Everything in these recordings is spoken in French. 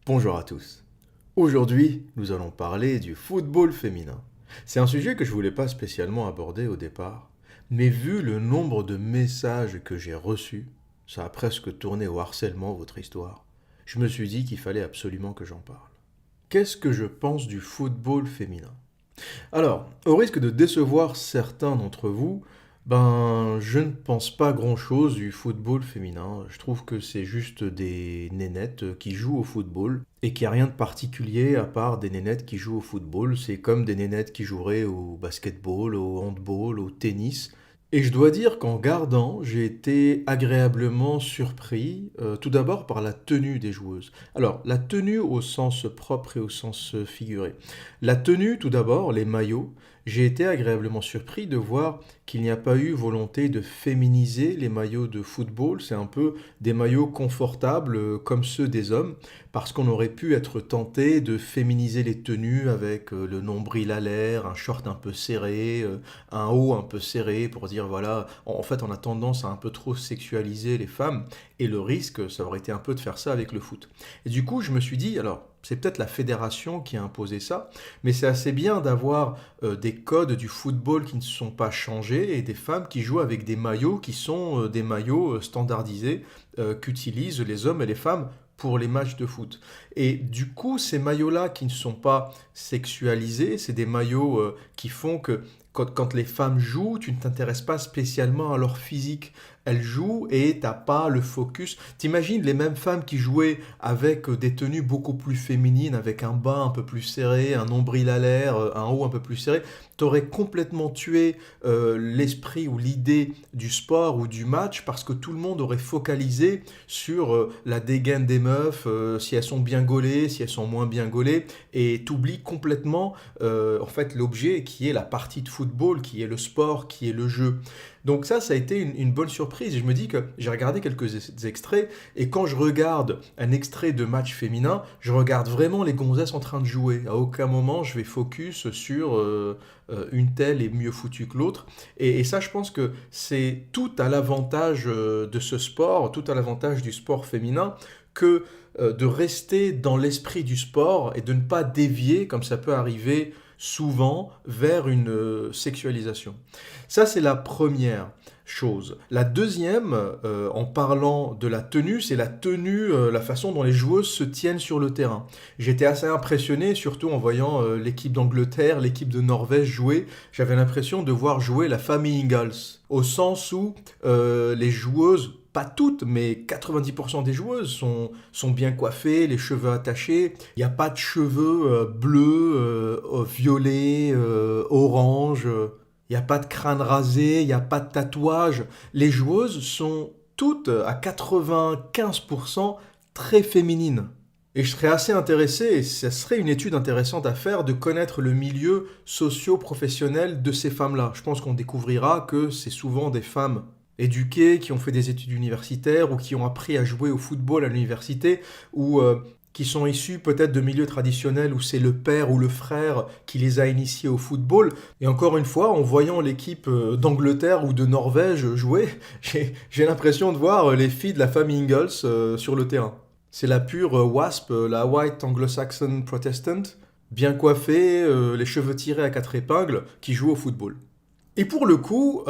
Bonjour à tous. Aujourd'hui, nous allons parler du football féminin. C'est un sujet que je voulais pas spécialement aborder au départ, mais vu le nombre de messages que j'ai reçus, ça a presque tourné au harcèlement votre histoire. Je me suis dit qu'il fallait absolument que j'en parle. Qu'est-ce que je pense du football féminin? Alors, au risque de décevoir certains d'entre vous, je ne pense pas grand-chose du football féminin. Je trouve que c'est juste des nénettes qui jouent au football et qu'il n'y a rien de particulier à part des nénettes qui jouent au football. C'est comme des nénettes qui joueraient au basketball, au handball, au tennis. Et je dois dire qu'en gardant, j'ai été agréablement surpris, tout d'abord par la tenue des joueuses. Alors, la tenue au sens propre et au sens figuré. La tenue, tout d'abord, les maillots, j'ai été agréablement surpris de voir qu'il n'y a pas eu volonté de féminiser les maillots de football. C'est un peu des maillots confortables comme ceux des hommes, parce qu'on aurait pu être tenté de féminiser les tenues avec le nombril à l'air, un short un peu serré, un haut un peu serré pour dire voilà, en fait on a tendance à un peu trop sexualiser les femmes et le risque ça aurait été un peu de faire ça avec le foot. Et du coup je me suis dit alors c'est peut-être la fédération qui a imposé ça, mais c'est assez bien d'avoir des codes du football qui ne sont pas changés et des femmes qui jouent avec des maillots qui sont des maillots standardisés qu'utilisent les hommes et les femmes pour les matchs de foot. Et du coup, ces maillots-là qui ne sont pas sexualisés, c'est des maillots qui font que quand les femmes jouent, tu ne t'intéresses pas spécialement à leur physique. Elles jouent et t'as pas le focus. T'imagines les mêmes femmes qui jouaient avec des tenues beaucoup plus féminines, avec un bas un peu plus serré, un nombril à l'air, un haut un peu plus serré. T'aurais complètement tué l'esprit ou l'idée du sport ou du match parce que tout le monde aurait focalisé sur la dégaine des meufs, si elles sont bien gaulées, si elles sont moins bien gaulées, et t'oublies complètement en fait l'objet qui est la partie de football, qui est le sport, qui est le jeu. Donc ça a été une bonne surprise. Et je me dis que j'ai regardé quelques extraits, et quand je regarde un extrait de match féminin, je regarde vraiment les gonzesses en train de jouer. À aucun moment je vais focus sur une telle est mieux foutue que l'autre. Et ça, je pense que c'est tout à l'avantage de ce sport, tout à l'avantage du sport féminin, que de rester dans l'esprit du sport et de ne pas dévier, comme ça peut arriver souvent, vers une sexualisation. Ça, c'est la première chose. La deuxième, en parlant de la tenue, c'est la tenue, la façon dont les joueuses se tiennent sur le terrain. J'étais assez impressionné, surtout en voyant l'équipe d'Angleterre, l'équipe de Norvège jouer. J'avais l'impression de voir jouer la famille Ingalls, au sens où les joueuses pas toutes, mais 90% des joueuses sont bien coiffées, les cheveux attachés. Il n'y a pas de cheveux bleus, violets, orange. Il n'y a pas de crâne rasé, il n'y a pas de tatouage. Les joueuses sont toutes à 95% très féminines. Et je serais assez intéressé, et ce serait une étude intéressante à faire, de connaître le milieu socio-professionnel de ces femmes-là. Je pense qu'on découvrira que c'est souvent des femmes éduquées, qui ont fait des études universitaires, ou qui ont appris à jouer au football à l'université, ou qui sont issues peut-être de milieux traditionnels où c'est le père ou le frère qui les a initiés au football. Et encore une fois, en voyant l'équipe d'Angleterre ou de Norvège jouer, j'ai l'impression de voir les filles de la famille Ingalls sur le terrain. C'est la pure WASP, la White Anglo-Saxon Protestant, bien coiffée, les cheveux tirés à quatre épingles, qui joue au football. Et pour le coup,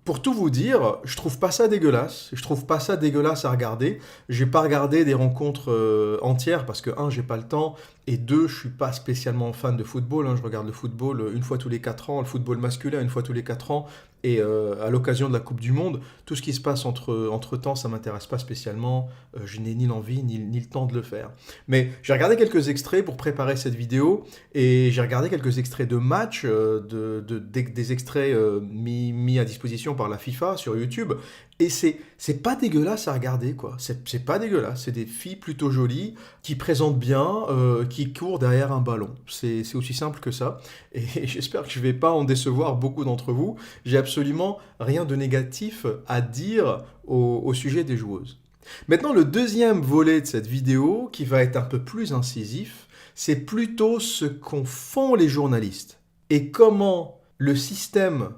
pour tout vous dire, je trouve pas ça dégueulasse. Je trouve pas ça dégueulasse à regarder. J'ai pas regardé des rencontres entières parce que, un, j'ai pas le temps, et deux, je suis pas spécialement fan de football. Je regarde le football une fois tous les 4 ans, le football masculin une fois tous les 4 ans, et à l'occasion de la Coupe du Monde. Tout ce qui se passe entre temps, ça m'intéresse pas spécialement. Je n'ai ni l'envie ni le temps de le faire. Mais j'ai regardé quelques extraits pour préparer cette vidéo, et j'ai regardé quelques extraits de matchs, des extraits mis à disposition par la FIFA sur YouTube. Et c'est pas dégueulasse à regarder, quoi. C'est pas dégueulasse. C'est des filles plutôt jolies, qui présentent bien, qui courent derrière un ballon. C'est aussi simple que ça. Et j'espère que je vais pas en décevoir beaucoup d'entre vous. J'ai absolument rien de négatif à dire au sujet des joueuses. Maintenant, le deuxième volet de cette vidéo, qui va être un peu plus incisif, c'est plutôt ce qu'en font les journalistes. Et comment le système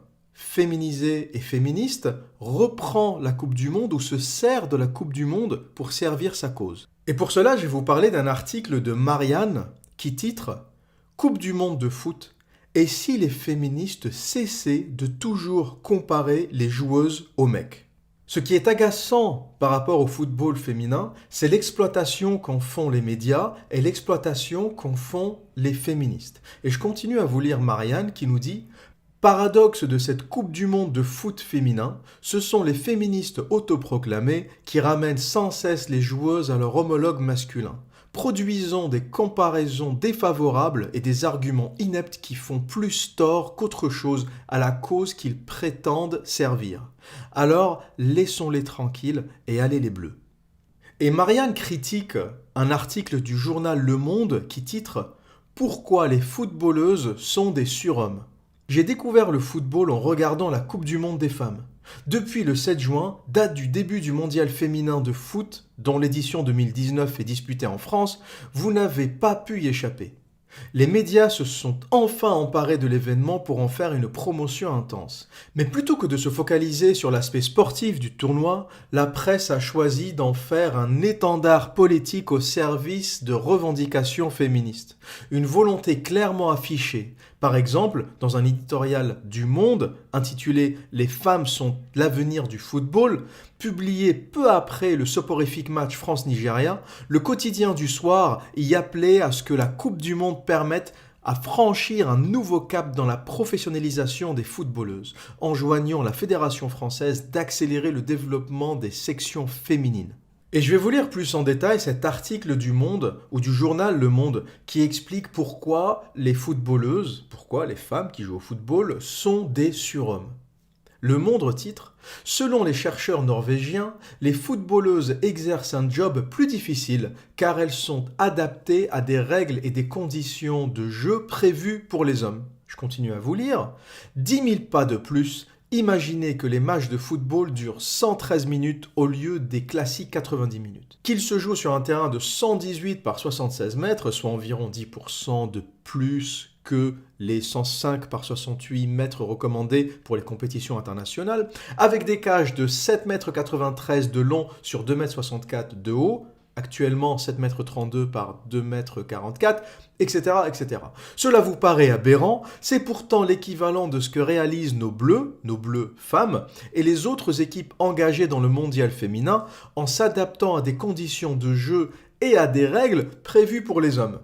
féminisé et féministe reprend la Coupe du Monde ou se sert de la Coupe du Monde pour servir sa cause. Et pour cela, je vais vous parler d'un article de Marianne qui titre « Coupe du Monde de foot, et si les féministes cessaient de toujours comparer les joueuses aux mecs ?» Ce qui est agaçant par rapport au football féminin, c'est l'exploitation qu'en font les médias et l'exploitation qu'en font les féministes. Et je continue à vous lire Marianne qui nous dit « Paradoxe de cette Coupe du Monde de foot féminin, ce sont les féministes autoproclamées qui ramènent sans cesse les joueuses à leur homologue masculin. Produisons des comparaisons défavorables et des arguments ineptes qui font plus tort qu'autre chose à la cause qu'ils prétendent servir. Alors, laissons-les tranquilles et allez les bleus. » Et Marianne critique un article du journal Le Monde qui titre « Pourquoi les footballeuses sont des surhommes ?» J'ai découvert le football en regardant la Coupe du Monde des femmes. Depuis le 7 juin, date du début du mondial féminin de foot, dont l'édition 2019 est disputée en France, vous n'avez pas pu y échapper. Les médias se sont enfin emparés de l'événement pour en faire une promotion intense. Mais plutôt que de se focaliser sur l'aspect sportif du tournoi, la presse a choisi d'en faire un étendard politique au service de revendications féministes. Une volonté clairement affichée. Par exemple, dans un éditorial du Monde intitulé « Les femmes sont l'avenir du football », publié peu après le soporifique match France-Nigeria, le quotidien du soir y appelait à ce que la Coupe du Monde permette à franchir un nouveau cap dans la professionnalisation des footballeuses, enjoignant la Fédération française d'accélérer le développement des sections féminines. Et je vais vous lire plus en détail cet article du Monde, ou du journal Le Monde, qui explique pourquoi les footballeuses, pourquoi les femmes qui jouent au football sont des surhommes. Le Monde titre « Selon les chercheurs norvégiens, les footballeuses exercent un job plus difficile car elles sont adaptées à des règles et des conditions de jeu prévues pour les hommes. » Je continue à vous lire. « 10 000 pas de plus. Imaginez que les matchs de football durent 113 minutes au lieu des classiques 90 minutes. Qu'ils se jouent sur un terrain de 118 par 76 mètres, soit environ 10% de plus que les 105 par 68 mètres recommandés pour les compétitions internationales, avec des cages de 7,93 m de long sur 2,64 m de haut, actuellement 7,32 m par 2,44 m, etc., etc. Cela vous paraît aberrant, c'est pourtant l'équivalent de ce que réalisent nos bleus femmes, et les autres équipes engagées dans le mondial féminin en s'adaptant à des conditions de jeu et à des règles prévues pour les hommes.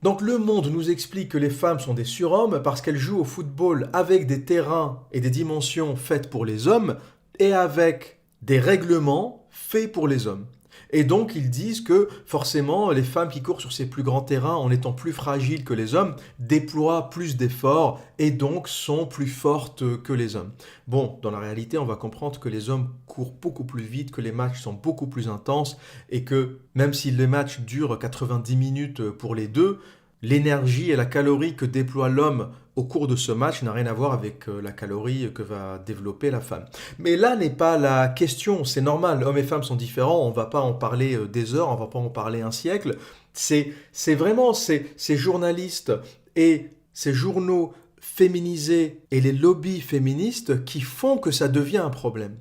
Donc Le Monde nous explique que les femmes sont des surhommes parce qu'elles jouent au football avec des terrains et des dimensions faites pour les hommes et avec des règlements faits pour les hommes. Et donc ils disent que forcément les femmes qui courent sur ces plus grands terrains en étant plus fragiles que les hommes déploient plus d'efforts et donc sont plus fortes que les hommes. Bon, dans la réalité on va comprendre que les hommes courent beaucoup plus vite, que les matchs sont beaucoup plus intenses et que même si les matchs durent 90 minutes pour les deux, l'énergie et la calorie que déploie l'homme au cours de ce match n'a rien à voir avec la calorie que va développer la femme. Mais là n'est pas la question, c'est normal, hommes et femmes sont différents, on ne va pas en parler des heures, on ne va pas en parler un siècle. C'est vraiment ces journalistes et ces journaux féminisés et les lobbies féministes qui font que ça devient un problème.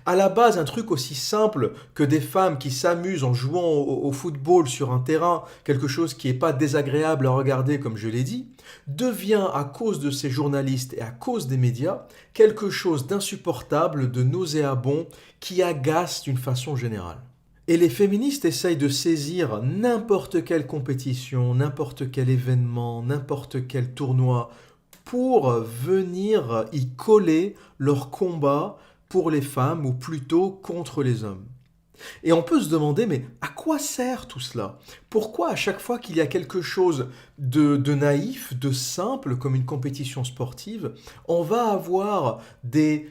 À la base, un truc aussi simple que des femmes qui s'amusent en jouant au football sur un terrain, quelque chose qui n'est pas désagréable à regarder comme je l'ai dit, devient à cause de ces journalistes et à cause des médias quelque chose d'insupportable, de nauséabond, qui agace d'une façon générale. Et les féministes essayent de saisir n'importe quelle compétition, n'importe quel événement, n'importe quel tournoi pour venir y coller leur combat pour les femmes ou plutôt contre les hommes. Et on peut se demander, mais à quoi sert tout cela? Pourquoi à chaque fois qu'il y a quelque chose de naïf, de simple, comme une compétition sportive, on va avoir des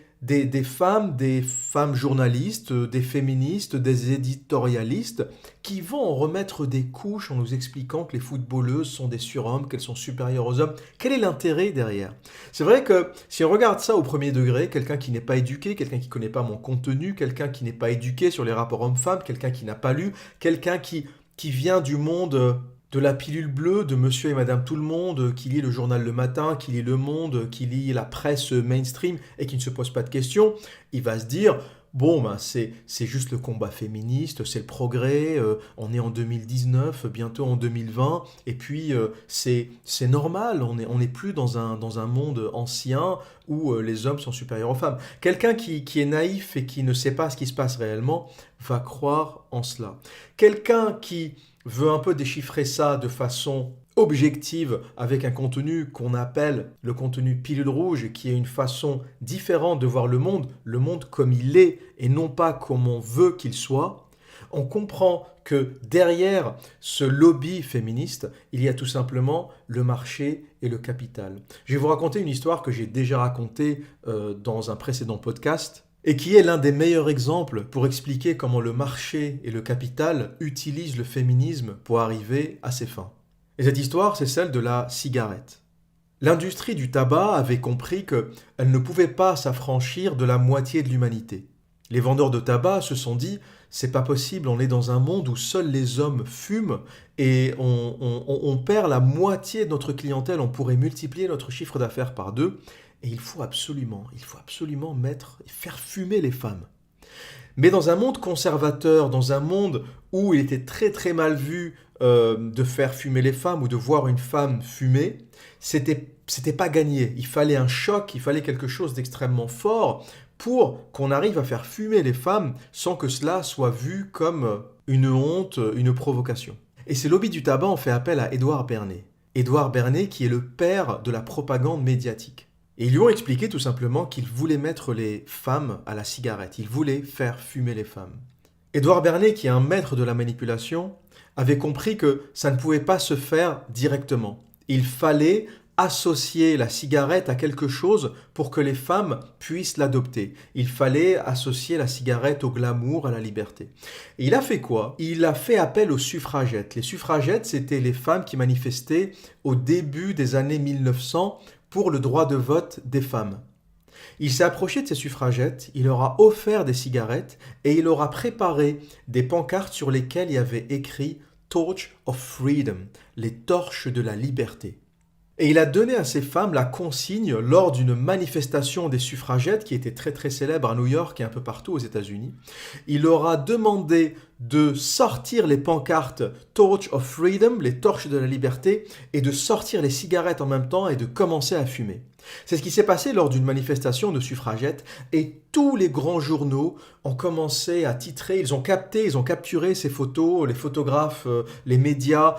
femmes journalistes, des féministes, des éditorialistes qui vont en remettre des couches en nous expliquant que les footballeuses sont des surhommes, qu'elles sont supérieures aux hommes. Quel est l'intérêt derrière? C'est vrai que si on regarde ça au premier degré, quelqu'un qui n'est pas éduqué, quelqu'un qui ne connaît pas mon contenu, quelqu'un qui n'est pas éduqué sur les rapports hommes-femmes, quelqu'un qui n'a pas lu, quelqu'un qui qui vient du monde de la pilule bleue, de monsieur et madame tout le monde, qui lit le journal le matin, qui lit Le Monde, qui lit la presse mainstream et qui ne se pose pas de questions, il va se dire, bon, ben c'est juste le combat féministe, c'est le progrès, on est en 2019, bientôt en 2020, et puis c'est normal, on n'est plus dans un monde ancien où les hommes sont supérieurs aux femmes. Quelqu'un qui est naïf et qui ne sait pas ce qui se passe réellement va croire en cela. Quelqu'un qui veut un peu déchiffrer ça de façon objective avec un contenu qu'on appelle le contenu pilule rouge, qui est une façon différente de voir le monde comme il est et non pas comme on veut qu'il soit, on comprend que derrière ce lobby féministe, il y a tout simplement le marché et le capital. Je vais vous raconter une histoire que j'ai déjà racontée dans un précédent podcast, et qui est l'un des meilleurs exemples pour expliquer comment le marché et le capital utilisent le féminisme pour arriver à ses fins. Et cette histoire, c'est celle de la cigarette. L'industrie du tabac avait compris qu'elle ne pouvait pas s'affranchir de la moitié de l'humanité. Les vendeurs de tabac se sont dit, c'est pas possible, on est dans un monde où seuls les hommes fument et on perd la moitié de notre clientèle, on pourrait multiplier notre chiffre d'affaires par 2. Et il faut absolument faire fumer les femmes. Mais dans un monde conservateur, dans un monde où il était très très mal vu de faire fumer les femmes ou de voir une femme fumer, c'était pas gagné. Il fallait un choc, il fallait quelque chose d'extrêmement fort pour qu'on arrive à faire fumer les femmes sans que cela soit vu comme une honte, une provocation. Et ces lobbies du tabac ont fait appel à Édouard Bernays. Édouard Bernays qui est le père de la propagande médiatique. Et ils lui ont expliqué tout simplement qu'il voulait mettre les femmes à la cigarette. Il voulait faire fumer les femmes. Édouard Bernays, qui est un maître de la manipulation, avait compris que ça ne pouvait pas se faire directement. Il fallait associer la cigarette à quelque chose pour que les femmes puissent l'adopter. Il fallait associer la cigarette au glamour, à la liberté. Et il a fait quoi? Il a fait appel aux suffragettes. Les suffragettes, c'était les femmes qui manifestaient au début des années 1900 pour le droit de vote des femmes. Il s'est approché de ces suffragettes, il leur a offert des cigarettes et il leur a préparé des pancartes sur lesquelles il y avait écrit Torch of Freedom, les torches de la liberté. Et il a donné à ces femmes la consigne lors d'une manifestation des suffragettes qui était très très célèbre à New York et un peu partout aux États-Unis. Il leur a demandé de sortir les pancartes Torch of Freedom, les torches de la liberté, et de sortir les cigarettes en même temps et de commencer à fumer. C'est ce qui s'est passé lors d'une manifestation de suffragettes et tous les grands journaux ont commencé à titrer, ils ont capturé ces photos, les photographes, les médias.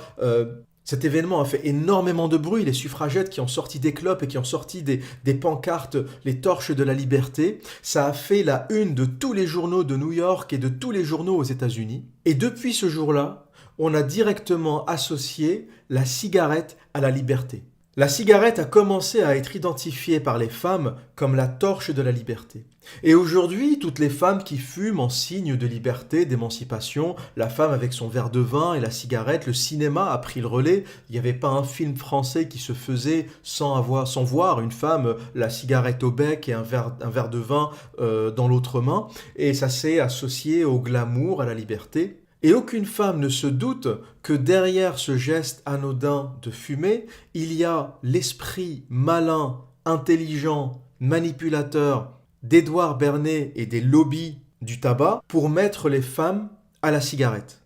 Cet événement a fait énormément de bruit, les suffragettes qui ont sorti des clopes et qui ont sorti des pancartes, les torches de la liberté. Ça a fait la une de tous les journaux de New York et de tous les journaux aux États-Unis. Et depuis ce jour-là, on a directement associé la cigarette à la liberté. La cigarette a commencé à être identifiée par les femmes comme la torche de la liberté. Et aujourd'hui, toutes les femmes qui fument en signe de liberté, d'émancipation, la femme avec son verre de vin et la cigarette, le cinéma a pris le relais. Il n'y avait pas un film français qui se faisait sans voir une femme, la cigarette au bec et un verre de vin dans l'autre main. Et ça s'est associé au glamour, à la liberté. Et aucune femme ne se doute que derrière ce geste anodin de fumer, il y a l'esprit malin, intelligent, manipulateur d'Édouard Bernays et des lobbies du tabac pour mettre les femmes à la cigarette.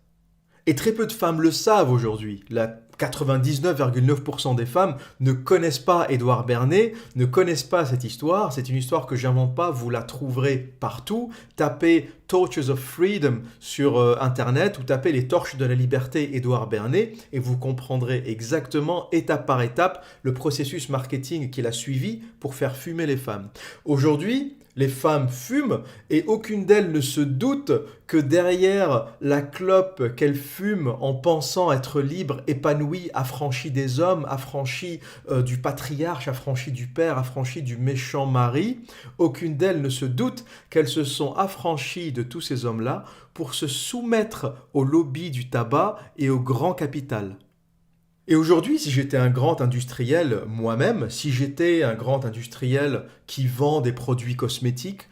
Et très peu de femmes le savent aujourd'hui. La 99,9% des femmes ne connaissent pas Édouard Bernays, ne connaissent pas cette histoire. C'est une histoire que j'invente pas, vous la trouverez partout. Tapez Torches of Freedom sur Internet ou tapez les torches de la liberté Édouard Bernays et vous comprendrez exactement, étape par étape, le processus marketing qu'il a suivi pour faire fumer les femmes. Aujourd'hui, les femmes fument et aucune d'elles ne se doute que derrière la clope qu'elles fument en pensant être libres, épanouies, affranchies des hommes, affranchies du patriarche, affranchies du père, affranchies du méchant mari, aucune d'elles ne se doute qu'elles se sont affranchies de tous ces hommes-là pour se soumettre au lobby du tabac et au grand capital. Et aujourd'hui, si j'étais un grand industriel moi-même, si j'étais un grand industriel qui vend des produits cosmétiques,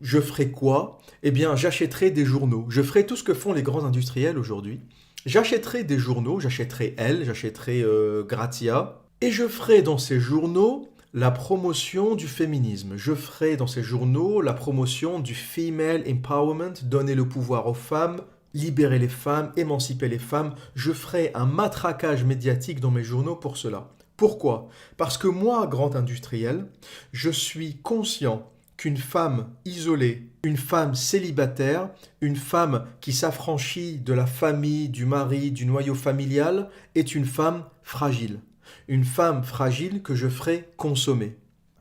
je ferais quoi? Eh bien, j'achèterais des journaux. Je ferais tout ce que font les grands industriels aujourd'hui. J'achèterai des journaux, j'achèterai Elle, j'achèterai Grazia, et je ferai dans ces journaux la promotion du féminisme. Je ferai dans ces journaux la promotion du female empowerment, donner le pouvoir aux femmes, libérer les femmes, émanciper les femmes. Je ferai un matraquage médiatique dans mes journaux pour cela. Pourquoi? Parce que moi, grand industriel, je suis conscient qu'une femme isolée, une femme célibataire, une femme qui s'affranchit de la famille, du mari, du noyau familial, est une femme fragile. Une femme fragile que je ferai consommer.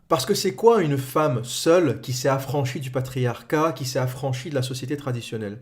Parce que c'est quoi une femme seule qui s'est affranchie du patriarcat, qui s'est affranchie de la société traditionnelle?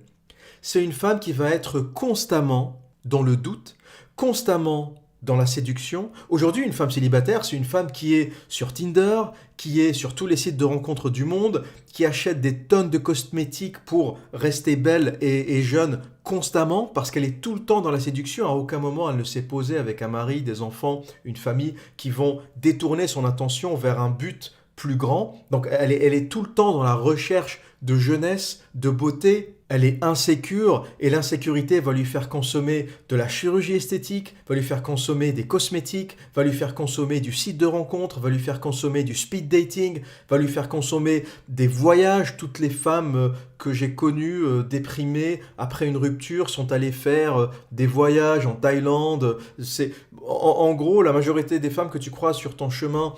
C'est une femme qui va être constamment dans le doute, constamment dans la séduction. Aujourd'hui, une femme célibataire, c'est une femme qui est sur Tinder, qui est sur tous les sites de rencontres du monde, qui achète des tonnes de cosmétiques pour rester belle et jeune constamment, parce qu'elle est tout le temps dans la séduction. À aucun moment, elle ne s'est posée avec un mari, des enfants, une famille, qui vont détourner son attention vers un but plus grand. Donc elle est tout le temps dans la recherche de jeunesse, de beauté. Elle est insécure et l'insécurité va lui faire consommer de la chirurgie esthétique, va lui faire consommer des cosmétiques, va lui faire consommer du site de rencontre, va lui faire consommer du speed dating, va lui faire consommer des voyages. Toutes les femmes que j'ai connues déprimées après une rupture sont allées faire des voyages en Thaïlande. En gros, la majorité des femmes que tu croises sur ton chemin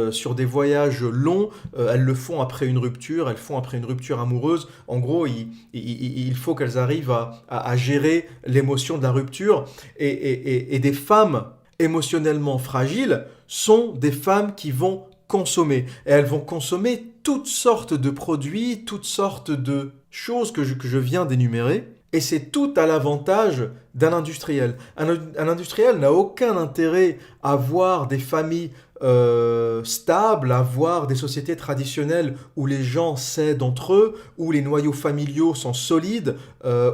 sur des voyages longs, elles le font après une rupture, elles font après une rupture amoureuse. En gros, il faut qu'elles arrivent à gérer l'émotion de la rupture. Et des femmes émotionnellement fragiles sont des femmes qui vont consommer. Et elles vont consommer toutes sortes de produits, toutes sortes de choses que je viens d'énumérer. Et c'est tout à l'avantage d'un industriel. Un industriel n'a aucun intérêt à voir des familles stables, à voir des sociétés traditionnelles où les gens s'aident entre eux, où les noyaux familiaux sont solides,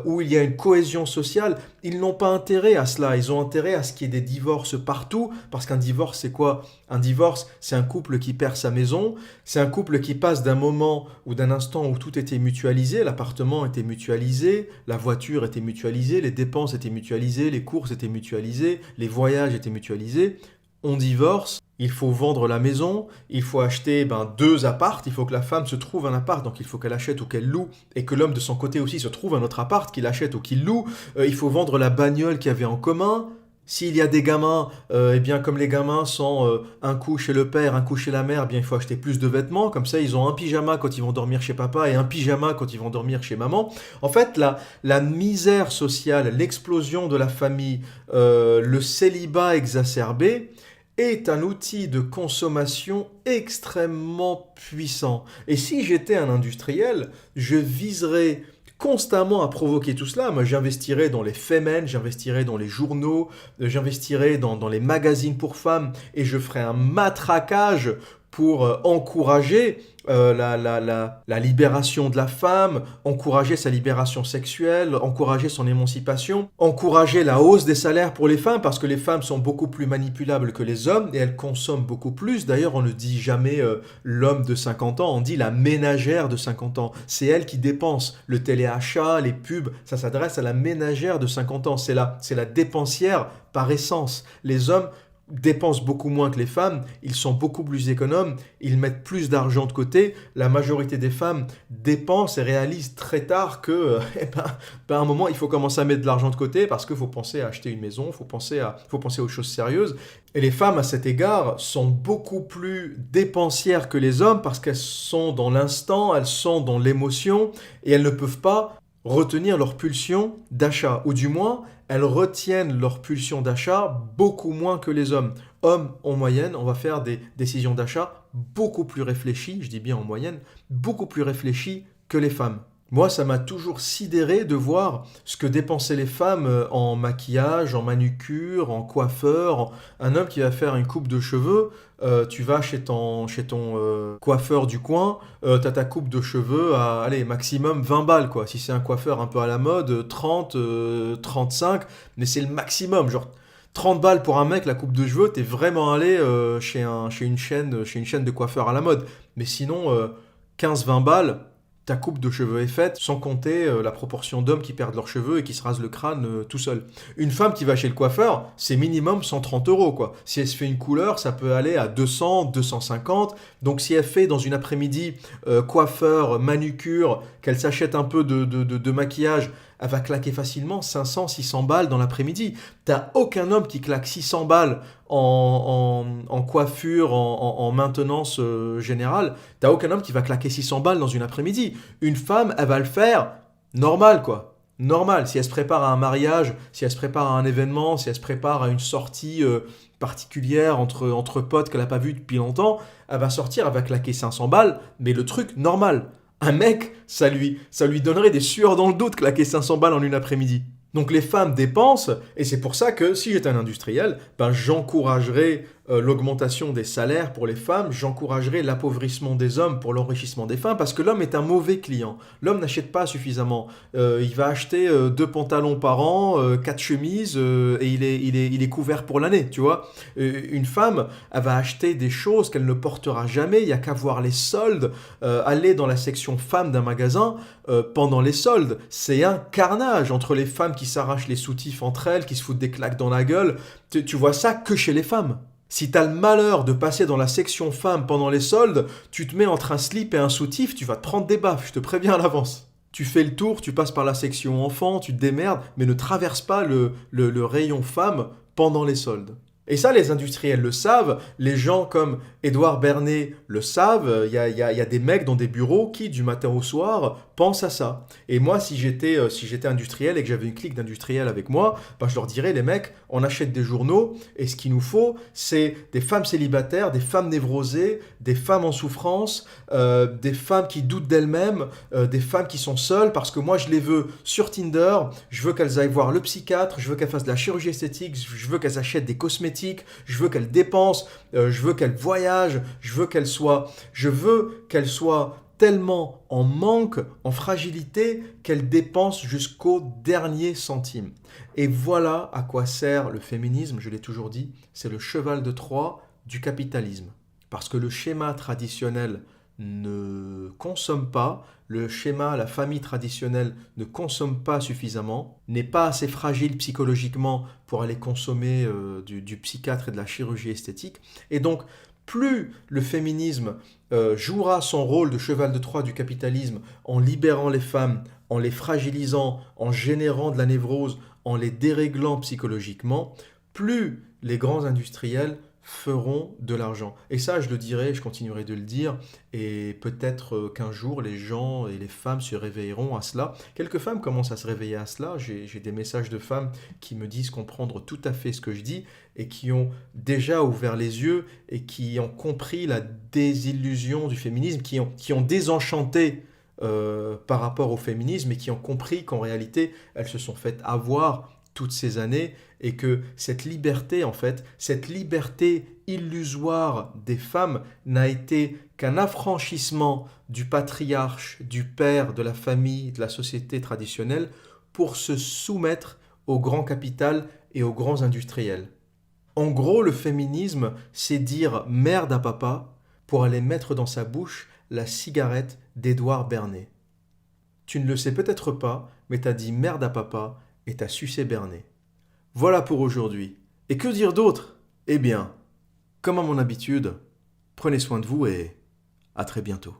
où il y a une cohésion sociale. Ils n'ont pas intérêt à cela. Ils ont intérêt à ce qu'il y ait des divorces partout, parce qu'un divorce, c'est quoi? Un divorce, c'est un couple qui perd sa maison, c'est un couple qui passe d'un moment ou d'un instant où tout était mutualisé, l'appartement était mutualisé, la voiture était mutualisée, les dépenses étaient mutualisées, les courses étaient mutualisées, les voyages étaient mutualisés. On divorce, il faut vendre la maison, il faut acheter 2 appartes, il faut que la femme se trouve un appart, donc il faut qu'elle achète ou qu'elle loue, et que l'homme de son côté aussi se trouve un autre appart, qu'il achète ou qu'il loue. Il faut vendre la bagnole qu'il y avait en commun. S'il y a des gamins, eh bien comme les gamins sont un coup chez le père, un coup chez la mère, eh bien il faut acheter plus de vêtements, comme ça ils ont un pyjama quand ils vont dormir chez papa et un pyjama quand ils vont dormir chez maman. En fait, la misère sociale, l'explosion de la famille, le célibat exacerbé, est un outil de consommation extrêmement puissant. Et si j'étais un industriel, je viserais constamment à provoquer tout cela. Moi, j'investirais dans les femmes, j'investirais dans les journaux, j'investirais dans les magazines pour femmes, et je ferais un matraquage pour encourager la libération de la femme, encourager sa libération sexuelle, encourager son émancipation, encourager la hausse des salaires pour les femmes, parce que les femmes sont beaucoup plus manipulables que les hommes et elles consomment beaucoup plus. D'ailleurs, on ne dit jamais l'homme de 50 ans, on dit la ménagère de 50 ans. C'est elle qui dépense. Le téléachat, les pubs, ça s'adresse à la ménagère de 50 ans. C'est la dépensière par essence. Les hommes dépensent beaucoup moins que les femmes, ils sont beaucoup plus économes, ils mettent plus d'argent de côté. La majorité des femmes dépensent et réalisent très tard que, à un moment, il faut commencer à mettre de l'argent de côté parce qu'il faut penser à acheter une maison, il faut penser aux choses sérieuses. Et les femmes, à cet égard, sont beaucoup plus dépensières que les hommes parce qu'elles sont dans l'instant, elles sont dans l'émotion et elles ne peuvent pas retenir leur pulsion d'achat, ou du moins, elles retiennent leur pulsion d'achat beaucoup moins que les hommes. Hommes, en moyenne, on va faire des décisions d'achat beaucoup plus réfléchies, je dis bien en moyenne, beaucoup plus réfléchies que les femmes. Moi, ça m'a toujours sidéré de voir ce que dépensaient les femmes en maquillage, en manucure, en coiffeur. Un homme qui va faire une coupe de cheveux, tu vas chez ton coiffeur du coin, tu as ta coupe de cheveux à, allez, maximum 20 balles, quoi. Si c'est un coiffeur un peu à la mode, 30, 35, mais c'est le maximum, genre 30 balles pour un mec, la coupe de cheveux, t'es vraiment allé chez une chaîne de coiffeurs à la mode. Mais sinon, 15-20 balles, Ta coupe de cheveux est faite, sans compter la proportion d'hommes qui perdent leurs cheveux et qui se rasent le crâne tout seul. Une femme qui va chez le coiffeur, c'est minimum 130 euros, quoi. Si elle se fait une couleur, ça peut aller à 200, 250. Donc si elle fait dans une après-midi coiffeur, manucure, qu'elle s'achète un peu de maquillage, elle va claquer facilement 500, 600 balles dans l'après-midi. T'as aucun homme qui claque 600 balles en coiffure, en maintenance générale. T'as aucun homme qui va claquer 600 balles dans une après-midi. Une femme, elle va le faire normal, quoi. Normal. Si elle se prépare à un mariage, si elle se prépare à un événement, si elle se prépare à une sortie particulière entre potes qu'elle n'a pas vu depuis longtemps, elle va sortir, elle va claquer 500 balles, mais le truc normal. Un mec, ça lui donnerait des sueurs dans le dos de claquer 500 balles en une après-midi. Donc les femmes dépensent, et c'est pour ça que si j'étais un industriel, ben j'encouragerais l'augmentation des salaires pour les femmes, j'encouragerais l'appauvrissement des hommes pour l'enrichissement des femmes, parce que l'homme est un mauvais client. L'homme n'achète pas suffisamment. Il va acheter 2 pantalons par an, 4 chemises, et il est couvert pour l'année, tu vois. Une femme, elle va acheter des choses qu'elle ne portera jamais, il n'y a qu'à voir les soldes, aller dans la section femmes d'un magasin, pendant les soldes, c'est un carnage entre les femmes qui s'arrachent les soutifs entre elles, qui se foutent des claques dans la gueule. Tu vois ça que chez les femmes. Si t'as le malheur de passer dans la section femmes pendant les soldes, tu te mets entre un slip et un soutif, tu vas te prendre des baffes, je te préviens à l'avance. Tu fais le tour, tu passes par la section enfants, tu te démerdes, mais ne traverse pas le rayon femmes pendant les soldes. Et ça, les industriels le savent, les gens comme Édouard Bernet le savent, il y a des mecs dans des bureaux qui, du matin au soir, pensent à ça. Et moi, si j'étais industriel et que j'avais une clique d'industriels avec moi, ben, je leur dirais, les mecs, on achète des journaux, et ce qu'il nous faut, c'est des femmes célibataires, des femmes névrosées, des femmes en souffrance, des femmes qui doutent d'elles-mêmes, des femmes qui sont seules, parce que moi, je les veux sur Tinder, je veux qu'elles aillent voir le psychiatre, je veux qu'elles fassent de la chirurgie esthétique, je veux qu'elles achètent des cosmétiques, je veux qu'elle dépense, je veux qu'elle voyage, je veux qu'elle soit tellement en manque, en fragilité, qu'elle dépense jusqu'au dernier centime. Et voilà à quoi sert le féminisme, je l'ai toujours dit, c'est le cheval de Troie du capitalisme. Parce que le schéma traditionnel ne consomme pas, le schéma, la famille traditionnelle ne consomme pas suffisamment, n'est pas assez fragile psychologiquement pour aller consommer du psychiatre et de la chirurgie esthétique. Et donc, plus le féminisme jouera son rôle de cheval de Troie du capitalisme en libérant les femmes, en les fragilisant, en générant de la névrose, en les déréglant psychologiquement, plus les grands industriels feront de l'argent. Et ça, je le dirai, je continuerai de le dire, et peut-être qu'un jour, les gens et les femmes se réveilleront à cela. Quelques femmes commencent à se réveiller à cela. J'ai des messages de femmes qui me disent comprendre tout à fait ce que je dis, et qui ont déjà ouvert les yeux, et qui ont compris la désillusion du féminisme, qui ont désenchanté par rapport au féminisme, et qui ont compris qu'en réalité, elles se sont faites avoir toutes ces années, et que cette liberté, en fait, cette liberté illusoire des femmes n'a été qu'un affranchissement du patriarche, du père, de la famille, de la société traditionnelle, pour se soumettre au grand capital et aux grands industriels. En gros, le féminisme, c'est dire merde à papa pour aller mettre dans sa bouche la cigarette d'Édouard Bernet. Tu ne le sais peut-être pas, mais t'as dit merde à papa et t'as sucé Bernet. Voilà pour aujourd'hui. Et que dire d'autre ? Eh bien, comme à mon habitude, prenez soin de vous et à très bientôt.